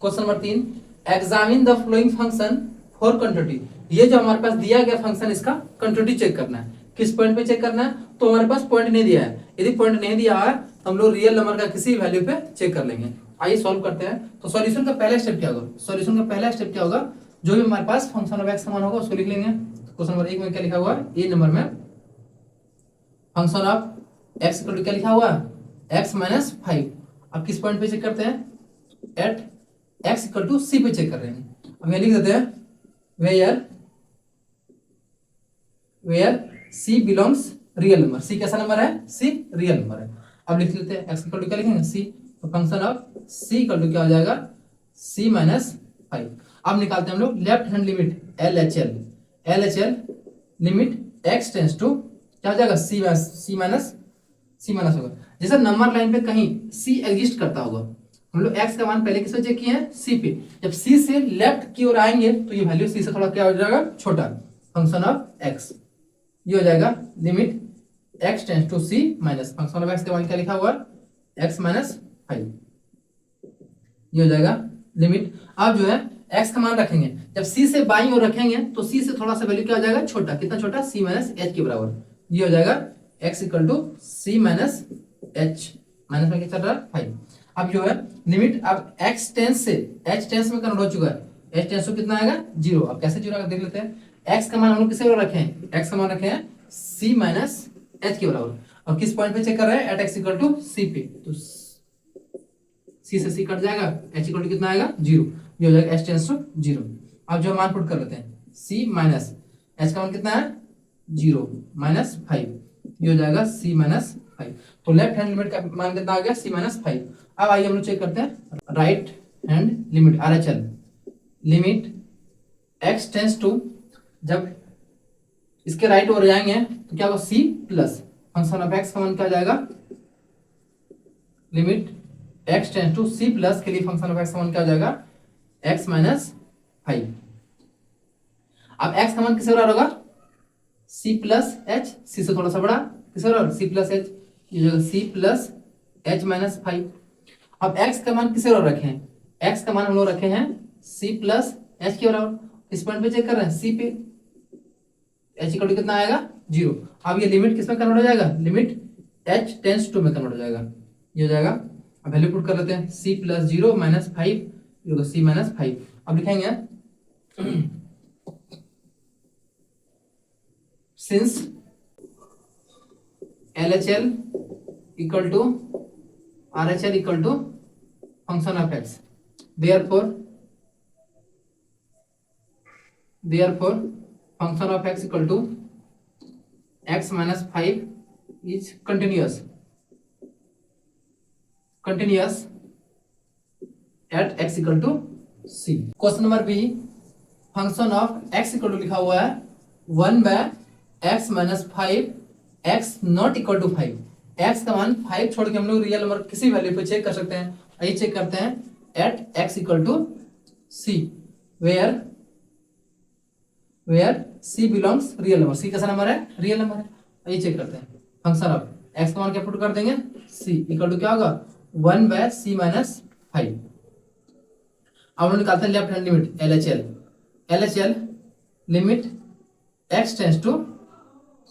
Question number 3, examine the flowing function for continuity. ये जो हमारे पास दिया गया फंक्शन, इसका कंटिन्यूटी चेक करना है। किस पॉइंट पे चेक करना है? तो हमारे पास पॉइंट नहीं दिया है। यदि पॉइंट नहीं दिया है तो हम लोग रियल नंबर का किसी वैल्यू पे चेक कर लेंगे। आइए सॉल्व करते हैं। तो सॉल्यूशन का पहला स्टेप क्या होगा? सॉल्यूशन का पहला स्टेप क्या होगा? जो भी हमारे पास फंक्शन ऑफ एक्स समान होगा उसको लिख लेंगे। क्वेश्चन नंबर 1 में क्या लिखा हुआ है? ए नंबर में function of x equal to क्या लिखा हुआ है? X minus 5। अब किस पॉइंट पे चेक करते हैं? At x equal to c पे चेक कर रहे हैं। अब ये लिख देते हैं where c belongs real number. C कैसा नंबर है? सी रियल नंबर है। अब लिख लेते हैं एक्स इक्वल टू क्या लिखेंगे? सी। तो function of c equal to क्या हो जाएगा? C minus 5। अब निकालते हैं हम लोग left hand limit L H L limit x tends to क्या हो जाएगा? सी माइनस होगा। जैसे नंबर लाइन पे कहीं सी एग्जिस्ट करता होगा, हम लोग एक्स का मान पहले किस पे चेक किए हैं? सी पे। जब सी से लेफ्ट की ओर आएंगे तो ये वैल्यू सी से थोड़ा क्या हो जाएगा? छोटा। फंक्शन ऑफ एक्स ये हो जाएगा limit x tends to c minus function of x के मान क्या लिखा हुआ? X minus 5। ये हो जाएगा लिमिट। अब जो है एक्स का मान रखेंगे, जब सी से बाईं ओर रखेंगे तो सी से थोड़ा सा वैल्यू क्या हो जाएगा? छोटा। कितना छोटा? सी माइनस एच के बराबर। ये हो जाएगा x equal to c minus h. Minus में क्या चल रहा है? 5। अब जो है लिमिट अब एक्स टेंस से एच टेंस में कन्वर्ट हो चुका है। एच टेंस तो कितना आएगा? 0। अब कैसे 0 आएगा देख लेते हैं। एक्स का मान हम लोग किसके बराबर रखे हैं? एक्स का मान रखे हैं सी माइनस एच के बराबर। और किस पॉइंट पे चेक कर रहे हैं? At x equal to c पे। तो सी से सी कट जाएगा, एच इक्वल टू कितना आएगा? 0। ये हो जाएगा एच टेंस टू 0। अब जो मान पुट कर लेते हैं सी माइनस एच का मान कितना है? 0 माइनस 5। ये हो जाएगा सी माइनस 5। तो लेफ्ट हैंड लिमिट का मान कितना आ गया? C minus 5। अब आइए हम लोग चेक करते हैं right hand limit R H L limit x tends to, जब इसके राइट ओर जाएंगे तो क्या होगा? C plus function of x का मान क्या जाएगा? Limit x tends to c plus के लिए फंक्शन ऑफ एक्स का मान क्या हो जाएगा? X minus 5। अब एक्स का मान किससे बराबर होगा? C plus H. सी से थोड़ा सा बड़ा, किससे बराबर? C plus h. ये जो सी प्लस एच माइनस 5। अब एक्स का मान किससे बराबर रखे हैं? एक्स का मान हम लोग रखे हैं सी प्लस एच के बराबर। इस पॉइंट पे चेक कर रहे हैं सी पे। एच इक्वल टू कितना आएगा? 0। अब ये लिमिट किस में कन्वर्ट हो जाएगा? लिमिट एच टेंस टू में कन्वर्ट हो जाएगा। ये हो जाएगा। अब वैल्यू पुट कर लेते हैं c plus 0 minus 5 c minus 5। अब लिखेंगे since L H L equal to R H L equal to function of x, therefore function of x equal to x minus 5 is continuous at x equal to c। Question number b, function of x equal to लिखा हुआ है 1 by x minus 5 x not equal to 5। x का मान 5 छोड़ के हम लोग real number किसी वैल्यू पे चेक कर सकते हैं। आइए चेक करते हैं at x equal to c where c belongs real number. c कैसा नंबर है? रियल नंबर है। आइए चेक करते हैं फंक्शन ऑफ x का मान क्या पुट कर देंगे? c इक्वल टू क्या होगा? 1 बाय c माइनस 5। अब हम निकालते हैं left hand limit L H L limit x tends to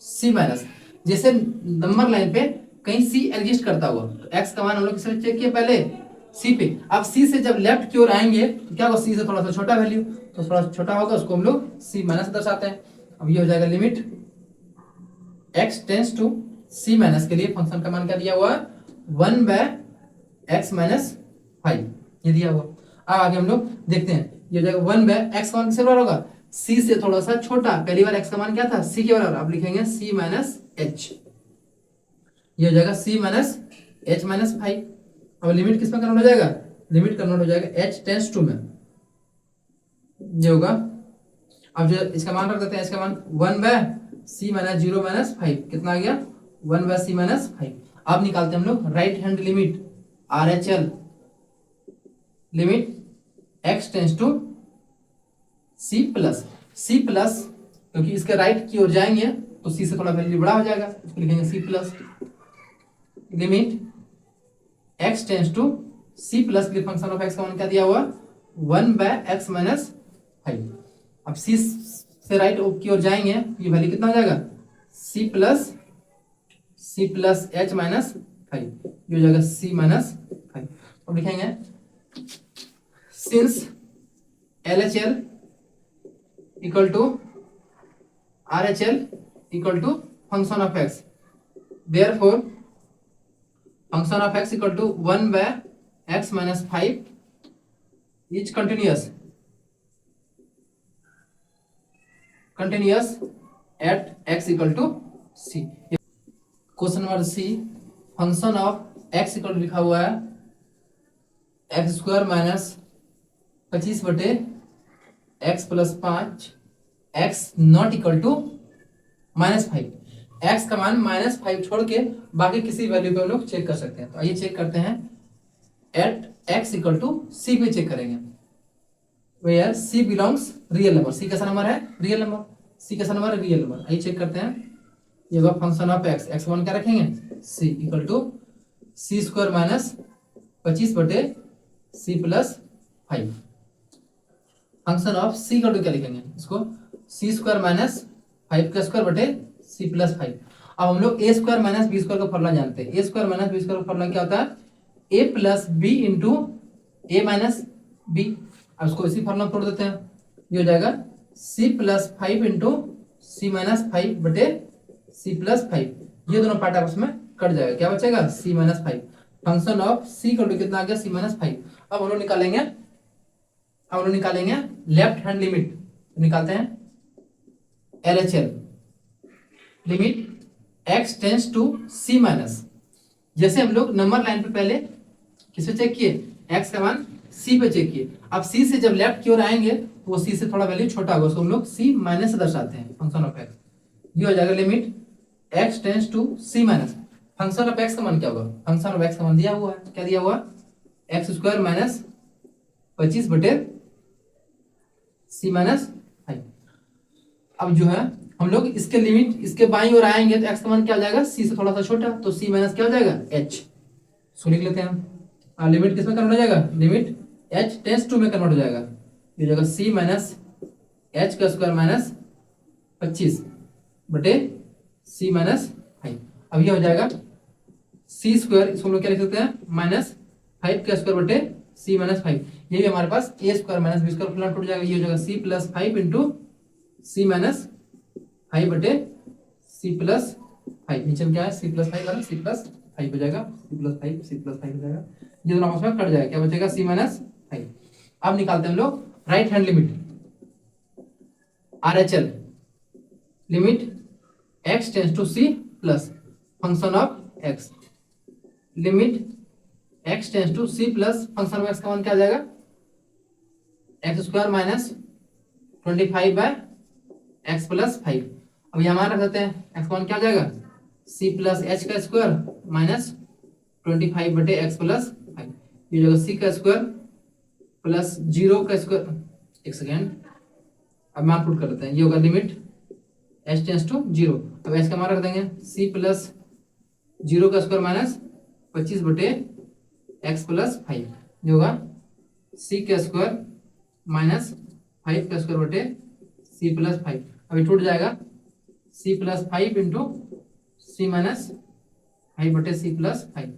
c minus. जैसे नंबर लाइन पे कहीं सी एग्जिस्ट करता हुआ तो एक्स का मान हम लोग किससे चेक किया? पहले सी पे। अब सी से जब लेफ्ट की ओर आएंगे तो क्या होगा? सी से थोड़ा सा छोटा वैल्यू, तो थोड़ा छोटा होगा उसको हम लोग सी माइनस दर्शाते हैं। अब ये हो जाएगा limit x tends to c minus के लिए फंक्शन का मान क्या दिया हुआ है? 1 बाय एक्स माइनस 5 ये दिया हुआ। अब आगे हम लोग देखते हैं। ये हो जाएगा 1 बाय एक्स का मान किससे बराबर होगा? सी से थोड़ा सा छोटा। पहली बार एक्स का मान क्या था? सी के बराबर। अब लिखेंगे सी माइनस एच। ये हो जाएगा सी माइनस एच माइनस 5। अब लिमिट किस में कन्वर्ट हो जाएगा? लिमिट कन्वर्ट हो जाएगा एच टेंस टू में। ये होगा। अब जो इसका मान रख देते हैं, इसका मान 1 बाय सी माइनस 0 माइनस 5 कितना आ गया? 1 बाय सी माइनस 5। अब निकालते हैं हम लोग right hand limit R H L limit x tends to c plus क्योंकि इसके राइट की ओर जाएंगे तो सी से थोड़ा वैल्यू बड़ा हो जाएगा, इसको लिखेंगे c plus limit x tends to c plus के फंक्शन ऑफ एक्स का मान क्या दिया हुआ? 1/x-5। अब सी से राइट की ओर जाएंगे, ये वैल्यू कितना हो जाएगा, c+h-5, ये हो जाएगा c-5। अब लिखेंगे since LHL equal to RHL equal to function of x, therefore function of x equal to 1/x-5 is continuous at x equal to c। Question number C, function of x equal लिखा हुआ है x² - 25/x+5 x not equal to -5। x का मान -5 छोड़ के बाकी किसी value पे हम लोग चेक कर सकते हैं। तो आइए चेक करते हैं, at x equal to c पे चेक करेंगे, where c belongs real number. c कैसा नंबर है, रियल नंबर। c कैसा नंबर है, रियल नंबर। आइए चेक करते हैं, ये होगा फंक्शन ऑफ x, x1 क्या रखेंगे, c equal to c² - 25/c+5। Function of c equal to क्या लिखेंगे, इसको c² - 5 अब हम लोग a² - b² का फॉर्मूला जानते हैं। a² - b² का फॉर्मूला क्या होता है, a + b into a - b। अब इसको इसी फॉर्मूला में तोड़ देते हैं, ये हो जाएगा c+5 इंटू c-5/c+5। ये दोनों पार्ट आपस में कट जाएगा, क्या बचेगा, c-5। Function of c equal to कितना आ गया, c-5। अब हम लोग निकालेंगे लेफ्ट हैंड लिमिट। निकालते हैं LHL, limit x tends to c-। जैसे हम लोग नंबर लाइन पे पहले किसे चेक किए, x का मान c पे चेक किए। अब c से जब लेफ्ट की ओर आएंगे तो वो c से थोड़ा वैल्यू छोटा होगा, उसको हम लोग c- से दर्शाते हैं फंक्शन ऑफ x। ये हो जाएगा limit x tends to c-। Function of x का मान क्या होगा, फंक्शन ऑफ x का मान दिया हुआ है, क्या दिया हुआ, x² - 25/c-5। अब जो है हम लोग इसके लिमिट इसके बाईं ओर आएंगे तो x का मान क्या हो जाएगा, c से थोड़ा सा छोटा, तो c- क्या हो जाएगा, h। सो लिख लेते हैं हम। लिमिट किस में कन्वर्ट हो जाएगा, लिमिट h टेंस टू में कन्वर्ट हो जाएगा, ये हो जाएगा c - h² - 25/c-5। अब ये हो जाएगा c², इसको हम लोग क्या लिख सकते हैं, -5² ये भी हमारे पास a² - b² फॉर्मूला टूट जाएगा, ये हो जाएगा c+5 इंटू c-5/c+5। नीचे में क्या है, c+5 और c+5 हो जाएगा, c+5 हो जाएगा, ये दोनों आपस में कट जाएगा, क्या बचेगा, c-5। अब निकालते हैं हम लोग right hand limit RHL, limit x tends to c plus function of x, limit x tends to c plus function of x का मान क्या आ जाएगा, x² - 25/x+5। अब ये हमारा रख देते हैं, x का मान क्या आ जाएगा, c+h² - 25/x+5। ये जो c² प्लस 0², एक सेकेंड, अब मान पुट कर लेते हैं, ये होगा लिमिट h टेंस टू 0। अब h का मान रख देंगे c+0² - 25/x+5। ये होगा c² - 5² अभी टूट जाएगा, c+5 इंटू c-5/c+5।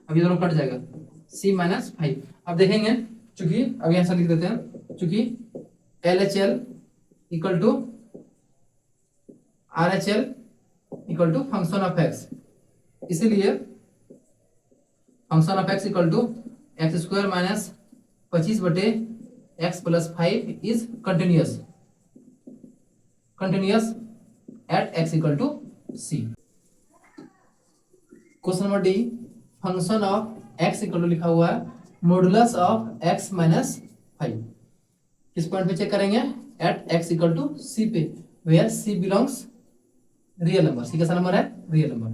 अब ये दोनों कट जाएगा, c-5। अब देखेंगे, चूंकि अब यहाँ से लिख देते हैं, चूंकि LHL equal to RHL equal to function of x, इसीलिए function of x equal to x² - 25/x+5 is continuous at x equal to c। Question number d, function of x equal to लिखा हुआ है modulus of x - 5। किस point पे check करेंगे, at x equal to c पे, where c belongs real number. c कैसा number है, real number.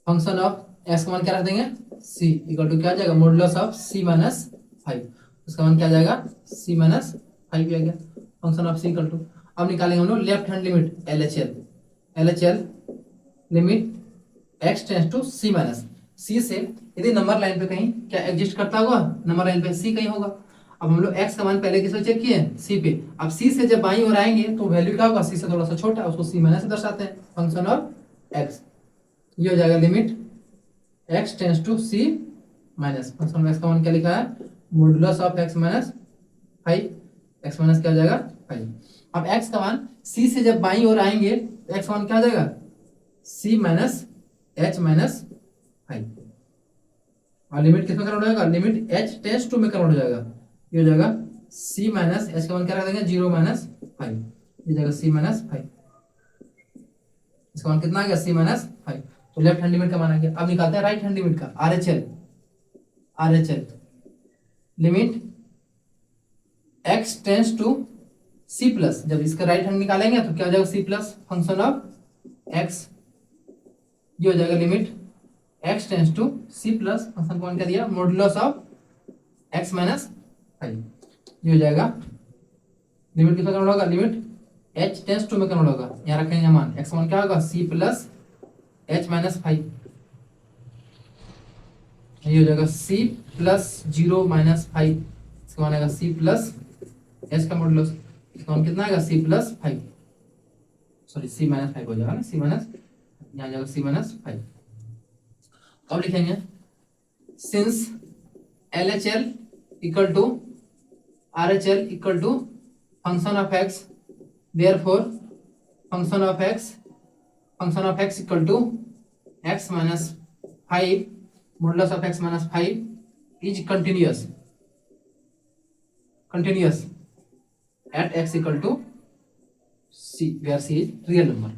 Function of x का मान क्या रख देंगे, c इक्वल टू क्या आ जाएगा, मॉडुलस ऑफ c - 5। उसका मान क्या आ जाएगा, c - 5 आ गया, function of c equal to. अब निकालेंगे हम लोग left hand limit LHL, limit x tends to c - c से यदि नंबर लाइन पे कहीं क्या एग्जिस्ट करता होगा, नंबर लाइन पे सी कहीं होगा। अब हम लोग x का मान पहले किस पे चेक किए, सी पे। अब सी से जब बाईं ओर आएंगे तो वैल्यू क्या होगा, सी से थोड़ा सा छोटा, उसको सी माइनस से दर्शाते हैं, फंक्शन ऑफ x। ये हो जाएगा limit x tends to c minus, function of x का मान क्या लिखा है, modulus of x minus 5, x minus क्या हो जाएगा 5। अब x का मान c से जब बाईं ओर आएंगे तो x का मान क्या हो जाएगा, c माइनस h माइनस 5। और लिमिट किस में कन्वर्ट हो जाएगा, लिमिट h टेंड्स टू में कन्वर्ट हो जाएगा। ये हो जाएगा c माइनस h का मान क्या रख देंगे, 0 माइनस 5, ये जाएगा c माइनस 5। इसका मान कितना आ गया, c माइनस 5। तो लेफ्ट हैंड लिमिट का मान आ गया। अब निकालते हैं राइट हैंड लिमिट का, RHL limit x tends to c plus, जब इसका राइट हैंड निकालेंगे तो क्या हो जाएगा, c plus function of x। ये हो जाएगा limit x tends to c plus function कौन क्या दिया, मॉडुलस ऑफ x माइनस 5। ये हो जाएगा लिमिट किसमें कन्वर्ट होगा, लिमिट h टेंड्स टू में कन्वर्ट होगा। यहाँ रखेंगे मान, x मान क्या होगा, c प्लस h माइनस 5। ये हो जाएगा c प्लस 0 माइनस 5, इसका मान आएगा c प्लस h का मॉडुलस, इसका मान कितना आएगा, c plus 5, sorry c minus 5 हो जाएगा ना, c माइनस, यहाँ जाएगा c माइनस 5। अब लिखेंगे since LHL equal to RHL equal to function of x, therefore function of x equal to x minus 5 modulus of x minus 5 is continuous at x equal to c, where c is real number.